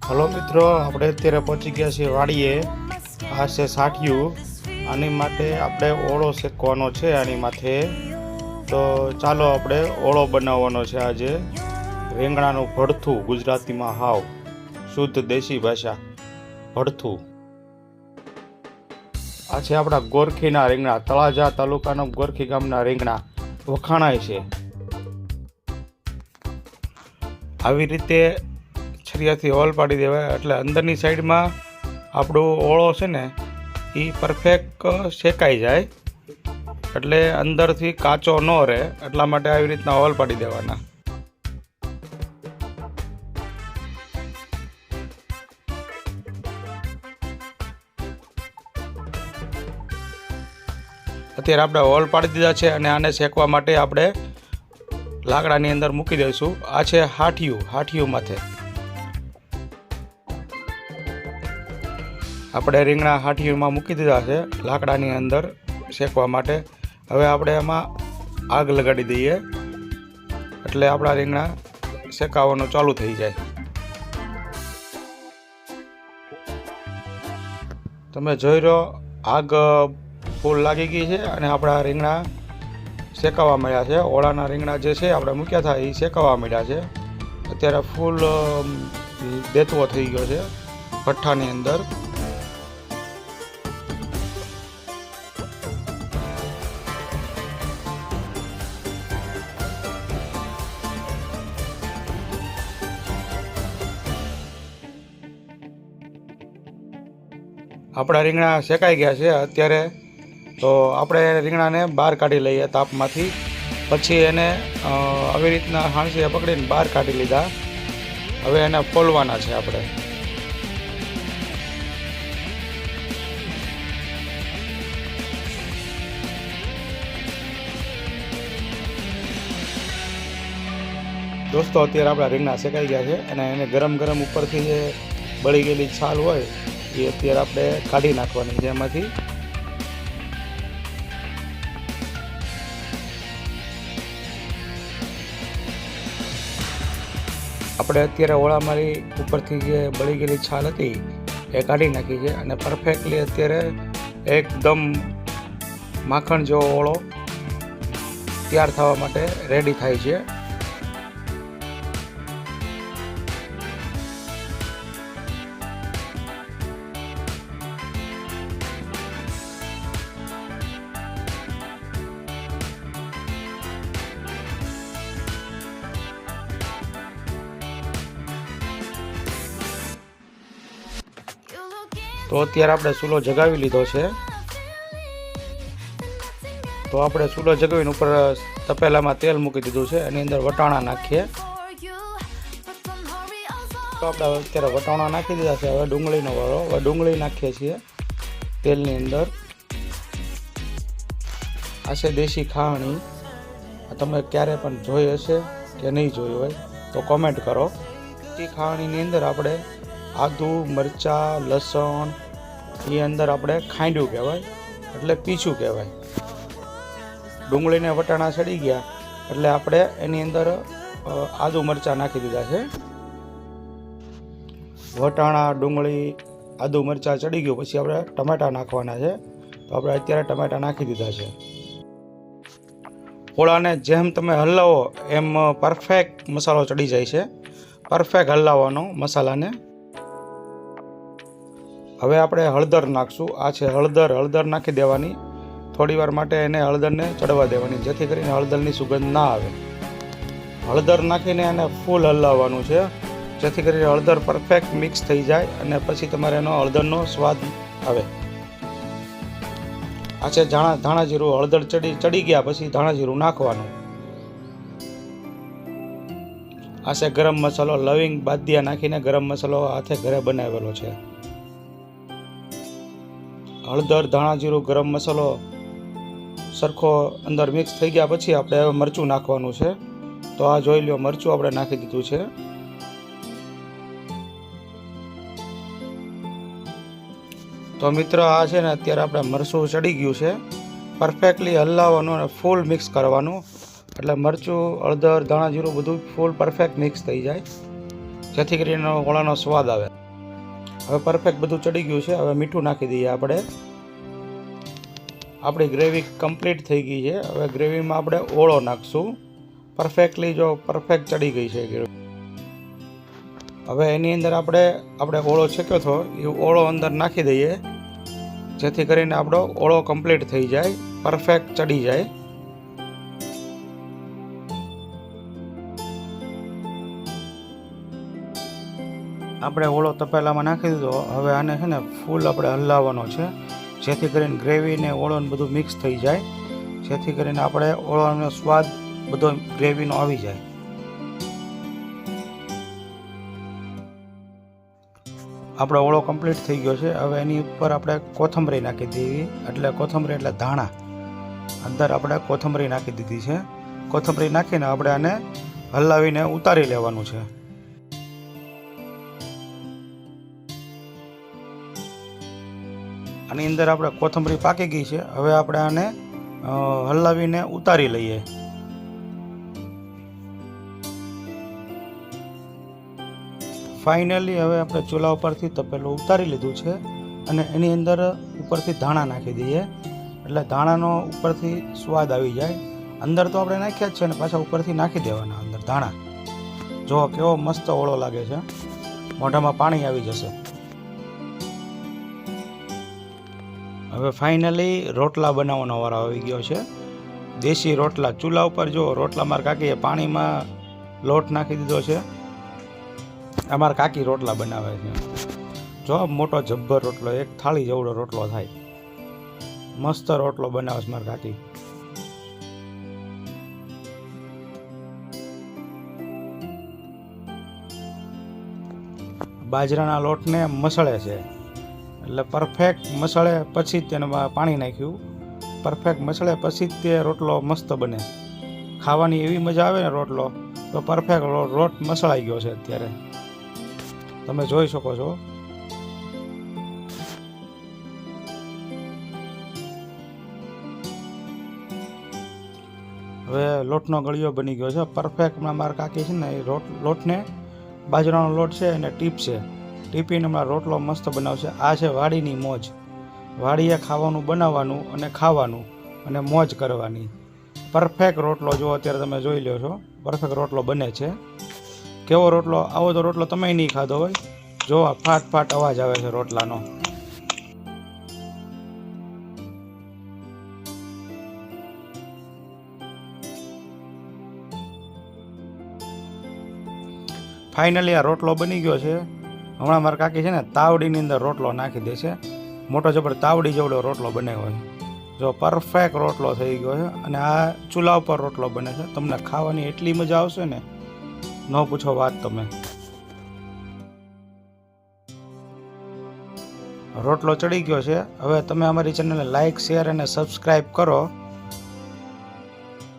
Hello મિત્રો, આપણે અત્યારે પહોંચી ગયા છીએ વાડીએ. આ છે સાઠિયું. આની માટે આપણે ઓળો શેકવાનો છે આની માથે. તો ચાલો આપણે ઓળો બનાવવાનો છે આજે. રીંગણાનું ભડથું, ગુજરાતીમાં હાવ શુદ્ધ દેશી ભાષા ભડથું. આ છે આપણા ગોરખીના રીંગણા. તળાજા તાલુકાના ગોરખી ગામના રીંગણા વખાણાય છે. આવી રીતે છરિયાથી હોલ પાડી દેવાય એટલે અંદરની સાઈડમાં આપણો ઓળો છે ને એ પરફેક્ટ શેકાઈ જાય, એટલે અંદરથી કાચો ન રહે. એટલા માટે આવી રીતના હોલ પાડી દેવાના. અત્યારે આપણે હોલ પાડી દીધા છે અને આને શેકવા માટે આપણે લાકડાની અંદર મૂકી દઈશું. આ છે હાઠિયું માથે. આપણે રીંગણા હાઠિયુંમાં મૂકી દીધા છે લાકડાની અંદર શેકવા માટે. હવે આપણે એમાં આગ લગાડી દઈએ એટલે આપણા રીંગણા શેકાવાનું ચાલુ થઈ જાય. તમે જોઈ રહ્યો આગ ફૂલ લાગી ગઈ છે અને આપણા રીંગણા શેકાવા મળ્યા છે. ઓળાના રીંગણા જે છે આપણે મૂક્યા હતા એ શેકાવા મળ્યા છે. અત્યારે ફૂલ દેતવો થઈ ગયો છે ભઠ્ઠાની અંદર. આપણા રીંગણા શેકાઈ ગયા છે અત્યારે. તો આપણે રીંગણાને બહાર કાઢી લઈએ તાપમાંથી. પછી એને આવી રીતના હાંસીએ પકડીને બહાર કાઢી લીધા. હવે એને ફોલવાના છે આપણે. દોસ્તો, અત્યારે આપણા રીંગણા શેકાઈ ગયા છે અને એને ગરમ ઉપરથી જે બળી ગયેલી છાલ હોય એ અત્યારે આપણે કાઢી નાખવાની છે એમાંથી. આપણે અત્યારે ઓળામારી ઉપરથી જે બળી ગયેલી છાલ હતી એ કાઢી નાખી છે અને પરફેક્ટલી અત્યારે એકદમ માખણ જેવો ઓળો તૈયાર થવા માટે રેડી થાય છે. તો અત્યારે આપણે ચૂલો જગાવી લીધો છે. તો આપણે ચૂલો જગાવીને ઉપર તપેલામાં તેલ મૂકી દીધું છે. એની અંદર વટાણા નાખીએ. તો આપણે અત્યારે વટાણા નાખી દીધા છે. હવે ડુંગળીનો વાળો. હવે ડુંગળી નાખીએ છીએ તેલની અંદર. આ છે દેશી ખાણી. તમે ક્યારે પણ જોઈ હશે કે નહીં જોઈ હોય તો કોમેન્ટ કરો. દેશી ખાણીની અંદર આપણે આદુ, મરચાં, લસણ એ અંદર આપણે ખાંડ્યું કહેવાય એટલે પીછું કહેવાય. ડુંગળીને વટાણા ચડી ગયા એટલે આપણે એની અંદર આદુ મરચાં નાખી દીધા છે. વટાણા, ડુંગળી, આદુ મરચાં ચડી ગયું પછી આપણે ટમેટા નાખવાના છે. તો આપણે અત્યારે ટમેટા નાખી દીધા છે. ઓળાને જેમ તમે હલાવો એમ પરફેક્ટ મસાલો ચડી જાય છે. પરફેક્ટ હલાવવાનો મસાલાને. હવે આપણે હળદર નાખશું. આ છે હળદર નાખી દેવાની. થોડી વાર માટે એને હળદરને ચડવા દેવાની જેથી કરીને હળદરની સુગંધ ના આવે. હળદર નાખીને એને ફૂલ હલાવવાનું છે જેથી કરીને હળદર પરફેક્ટ મિક્સ થઈ જાય અને પછી તમારે એનો હળદરનો સ્વાદ આવે. આ છે ધાણા જીરું. હળદર ચડી ગયા પછી ધાણા જીરું નાખવાનું. આ છે ગરમ મસાલો. લવિંગ, બાદિયા નાખીને ગરમ મસાલો હાથે ઘરે બનાવેલો છે. હળદર, ધાણા જીરું, ગરમ મસાલો સરખો અંદર મિક્સ થઈ ગયા પછી આપણે હવે મરચું નાખવાનું છે. તો આ જોઈ લો, મરચું આપણે નાખી દીધું છે. તો મિત્રો, આ છે ને અત્યારે આપણે મરચું ચડી ગયું છે. પરફેક્ટલી હલાવવાનું અને ફૂલ મિક્સ કરવાનું એટલે મરચું, હળદર, ધાણા જીરું બધું ફૂલ પરફેક્ટ મિક્સ થઈ જાય. જેથી કરીને ઓળાનો સ્વાદ આવે. હવે પરફેક્ટ બધું ચડી ગયું છે. હવે મીઠું નાખી દઈએ આપણે. આપણી ગ્રેવી કમ્પ્લીટ થઈ ગઈ છે. હવે ગ્રેવીમાં આપણે ઓળો નાખશું. પરફેક્ટલી પરફેક્ટ ચડી ગઈ છે ગ્રેવી. હવે એની અંદર આપણે ઓળો શેક્યો હતો એ ઓળો અંદર નાખી દઈએ, જેથી કરીને આપણો ઓળો કમ્પ્લીટ થઈ જાય, પરફેક્ટ ચડી જાય. આપણે ઓળો તપેલામાં નાખી દીધો. હવે આને છે ને ફૂલ આપણે હલાવવાનો છે, જેથી કરીને ગ્રેવી ને ઓળો ને બધું મિક્સ થઈ જાય, જેથી કરીને આપણે ઓળોનો સ્વાદ બધો ગ્રેવીનો આવી જાય. આપણો ઓળો કમ્પ્લીટ થઈ ગયો છે. હવે એની ઉપર આપણે કોથમરી નાખી દીધી, એટલે કોથમરી એટલે ધાણા. અંદર આપણે કોથમરી નાખી દીધી છે. કોથમરી નાખીને આપણે આને હલાવીને ઉતારી લેવાનું છે. આની અંદર આપણે કોથમરી પાકી ગઈ છે. હવે આપણે આને હલાવીને ઉતારી લઈએ. ફાઇનલી હવે આપણે ચૂલા ઉપરથી તપેલું ઉતારી લીધું છે અને એની અંદર ઉપરથી ધાણા નાખી દઈએ, એટલે ધાણાનો ઉપરથી સ્વાદ આવી જાય. અંદર તો આપણે નાખ્યા જ છે ને પાછા ઉપરથી નાખી દેવાના અંદર ધાણા. જો કેવો મસ્ત ઓળો લાગે છે, મોઢામાં પાણી આવી જશે. હવે ફાઇનલી રોટલા બનાવવાનો વારો આવી ગયો છે. દેશી રોટલા ચૂલા ઉપર. જો રોટલા મારા કાકીએ પાણીમાં લોટ નાખી દીધો છે. અમારા કાકી રોટલા બનાવે છે. જો મોટો જબ્બર રોટલો, એક થાળી જેવડો રોટલો થાય. મસ્ત રોટલો બનાવે છે મારા કાકી. બાજરાના લોટને મસળે છે, એટલે પરફેક્ટ મસળે પછી જ તેને પાણી નાખ્યું. પરફેક્ટ મસળે પછી જ તે રોટલો મસ્ત બને. ખાવાની એવી મજા આવે ને રોટલો તો. પરફેક્ટ રોટ મસળાઈ ગયો છે અત્યારે, તમે જોઈ શકો છો. હવે લોટનો ગળિયો બની ગયો છે પરફેક્ટ. મારા કાકી છે ને એ લોટને, બાજરાનો લોટ છે એને ટીપશે, ટીપીને હમણાં રોટલો મસ્ત બનાવશે. આ છે વાડીની મોજ. વાડીએ ખાવાનું બનાવવાનું અને ખાવાનું અને મોજ કરવાની. પરફેક્ટ રોટલો જો અત્યારે તમે જોઈ લ્યો છો, પરફેક્ટ રોટલો બને છે. કેવો રોટલો! આવો તો રોટલો તમે નહીં ખાધો હોય. જો આ ફાટ ફાટ અવાજ આવે છે રોટલાનો. ફાઇનલી આ રોટલો બની ગયો છે. હમણાં મારા કાકી છે ને તાવડીની અંદર રોટલો નાખી દે છે. મોટો જબર તાવડી જેવડો રોટલો બન્યો હોય. જો પરફેક્ટ રોટલો થઈ ગયો છે. અને આ ચૂલા ઉપર રોટલો બને છે. તમને ખાવાની એટલી મજા આવશે ને, ન પૂછો વાત તમે. રોટલો ચડી ગયો છે. હવે તમે અમારી ચેનલને લાઇક, શેર અને સબસ્ક્રાઈબ કરો.